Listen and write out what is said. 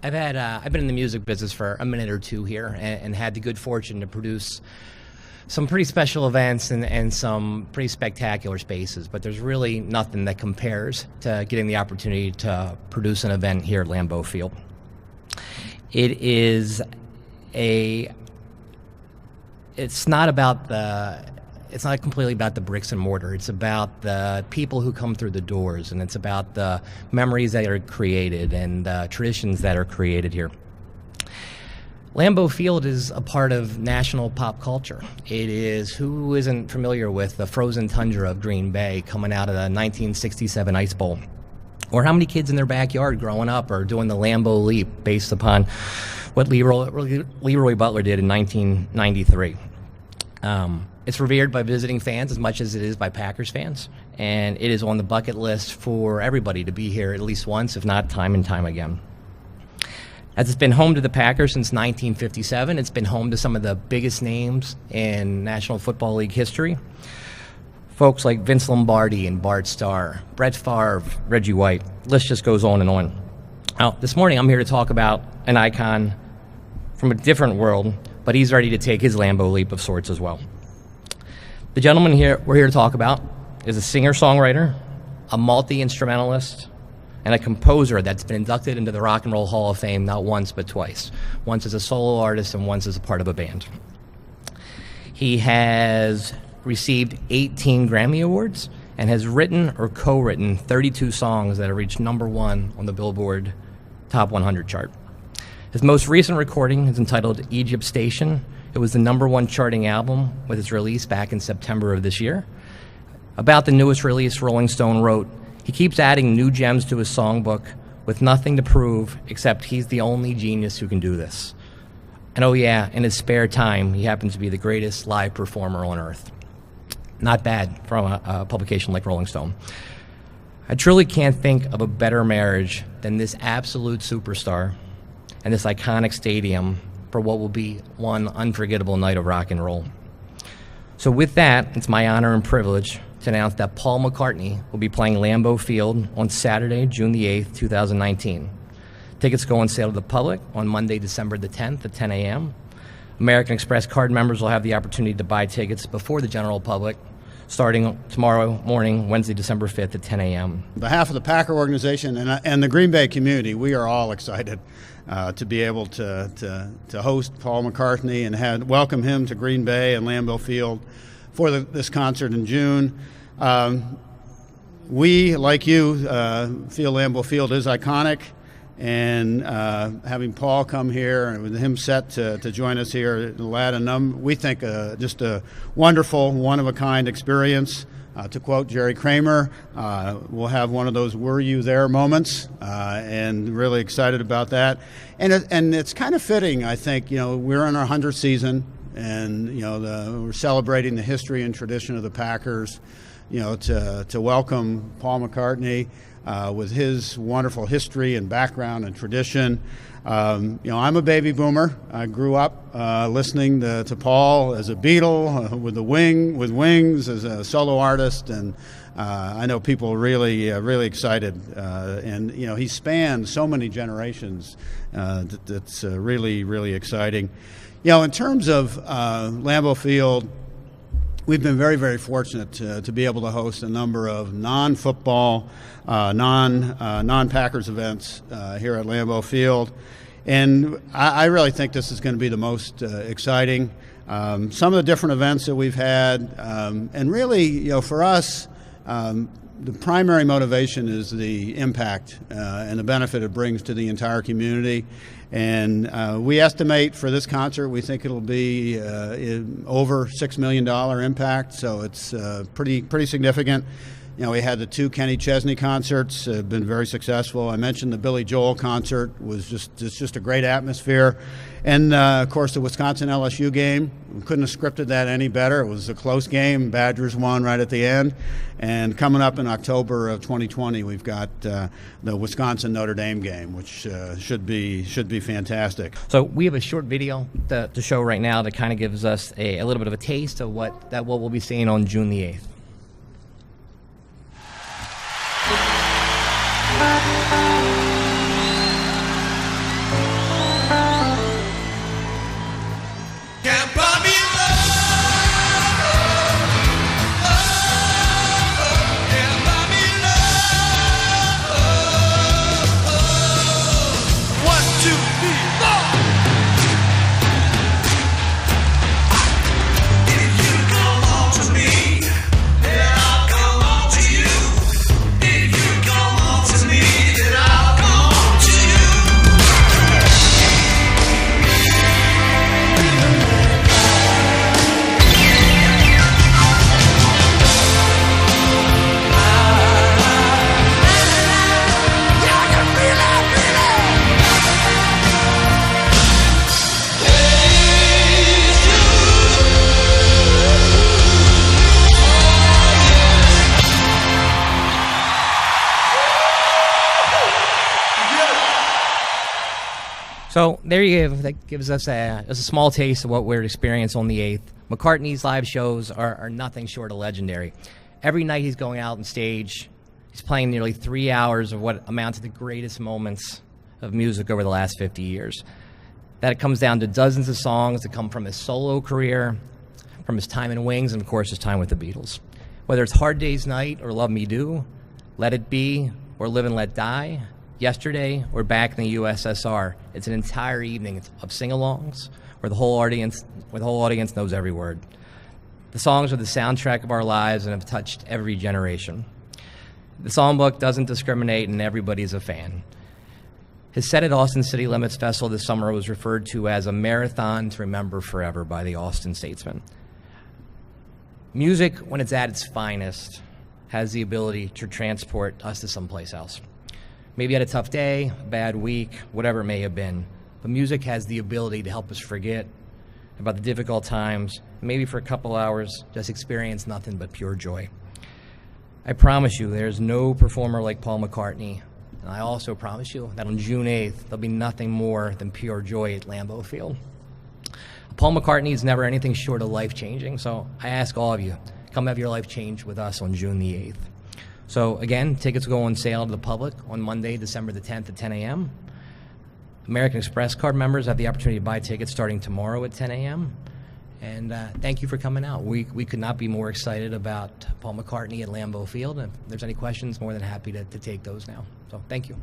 I've been in the music business for a minute or two here, and had the good fortune to produce some pretty special events and some pretty spectacular spaces. But there's really nothing that compares to getting the opportunity to produce an event here at Lambeau Field. It's not completely about the bricks and mortar. It's about the people who come through the doors, and it's about the memories that are created and the traditions that are created here. Lambeau Field is a part of national pop culture. It is, who isn't familiar with the frozen tundra of Green Bay coming out of the 1967 Ice Bowl? Or how many kids in their backyard growing up are doing the Lambeau Leap based upon what Leroy Butler did in 1993. It's revered by visiting fans as much as it is by Packers fans, and it is on the bucket list for everybody to be here at least once, if not time and time again. As it's been home to the Packers since 1957, it's been home to some of the biggest names in National Football League history. Folks like Vince Lombardi and Bart Starr, Brett Favre, Reggie White, list just goes on and on. Now, this morning I'm here to talk about an icon from a different world, but he's ready to take his Lambeau leap of sorts as well. The gentleman we're here to talk about is a singer-songwriter, a multi-instrumentalist, and a composer that's been inducted into the Rock and Roll Hall of Fame not once but twice, once as a solo artist and once as a part of a band. He has received 18 Grammy Awards and has written or co-written 32 songs that have reached #1 on the Billboard Top 100 chart. His most recent recording is entitled Egypt Station. It was the #1 charting album with its release back in September of this year. About the newest release, Rolling Stone wrote, "He keeps adding new gems to his songbook with nothing to prove except he's the only genius who can do this. And oh yeah, in his spare time, he happens to be the greatest live performer on earth." Not bad from a publication like Rolling Stone. I truly can't think of a better marriage than this absolute superstar and this iconic stadium for what will be one unforgettable night of rock and roll. So with that, it's my honor and privilege to announce that Paul McCartney will be playing Lambeau Field on Saturday, June the 8th, 2019. Tickets go on sale to the public on Monday, December the 10th at 10 a.m. American Express card members will have the opportunity to buy tickets before the general public starting tomorrow morning, Wednesday, December 5th at 10 a.m. On behalf of the Packer organization and the Green Bay community, we are all excited to be able to host Paul McCartney and welcome him to Green Bay and Lambeau Field for this concert in June. We, like you, feel Lambeau Field is iconic, and having Paul come here and with him set to join us here, we think just a wonderful, one-of-a-kind experience. To quote Jerry Kramer, we'll have one of those "were you there" moments, and really excited about that. And it's kind of fitting, I think. We're in our 100th season, and we're celebrating the history and tradition of the Packers. To welcome Paul McCartney with his wonderful history and background and tradition. I'm a baby boomer. I grew up listening to Paul as a Beatle, with Wings as a solo artist, and I know people are really excited. And he spanned so many generations. That's really exciting. In terms of Lambeau Field, we've been very fortunate to be able to host a number of non-football, non-Packers events here at Lambeau Field, and I really think this is going to be the most exciting. Some of the different events that we've had, and really, for us, the primary motivation is the impact and the benefit it brings to the entire community. And we estimate for this concert, we think it'll be over $6 million impact, so it's pretty significant. We had the 2 Kenny Chesney concerts, been very successful. I mentioned the Billy Joel concert was just a great atmosphere. And, of course, the Wisconsin-LSU game, we couldn't have scripted that any better. It was a close game. Badgers won right at the end. And coming up in October of 2020, we've got the Wisconsin-Notre Dame game, which should be fantastic. So we have a short video to show right now that kind of gives us a little bit of a taste of what we'll be seeing on June the 8th. So there you go. That gives us just a small taste of what we're experiencing on the 8th. McCartney's live shows are nothing short of legendary. Every night he's going out on stage, he's playing nearly 3 hours of what amount to the greatest moments of music over the last 50 years. That it comes down to dozens of songs that come from his solo career, from his time in Wings, and of course his time with the Beatles. Whether it's Hard Day's Night or Love Me Do, Let It Be or Live and Let Die, Yesterday or Back in the USSR, it's an entire evening of sing-alongs where the whole audience knows every word. The songs are the soundtrack of our lives and have touched every generation. The songbook doesn't discriminate, and everybody's a fan. His set at Austin City Limits Festival this summer was referred to as a marathon to remember forever by the Austin Statesman. Music, when it's at its finest, has the ability to transport us to someplace else. Maybe had a tough day, a bad week, whatever it may have been, but music has the ability to help us forget about the difficult times, maybe for a couple hours, just experience nothing but pure joy. I promise you, there's no performer like Paul McCartney, and I also promise you that on June 8th, there'll be nothing more than pure joy at Lambeau Field. Paul McCartney is never anything short of life-changing, so I ask all of you, come have your life changed with us on June the 8th. So again, tickets go on sale to the public on Monday, December the 10th at 10 a.m. American Express card members have the opportunity to buy tickets starting tomorrow at 10 a.m. And thank you for coming out. We could not be more excited about Paul McCartney at Lambeau Field. And if there's any questions, more than happy to take those now. So thank you.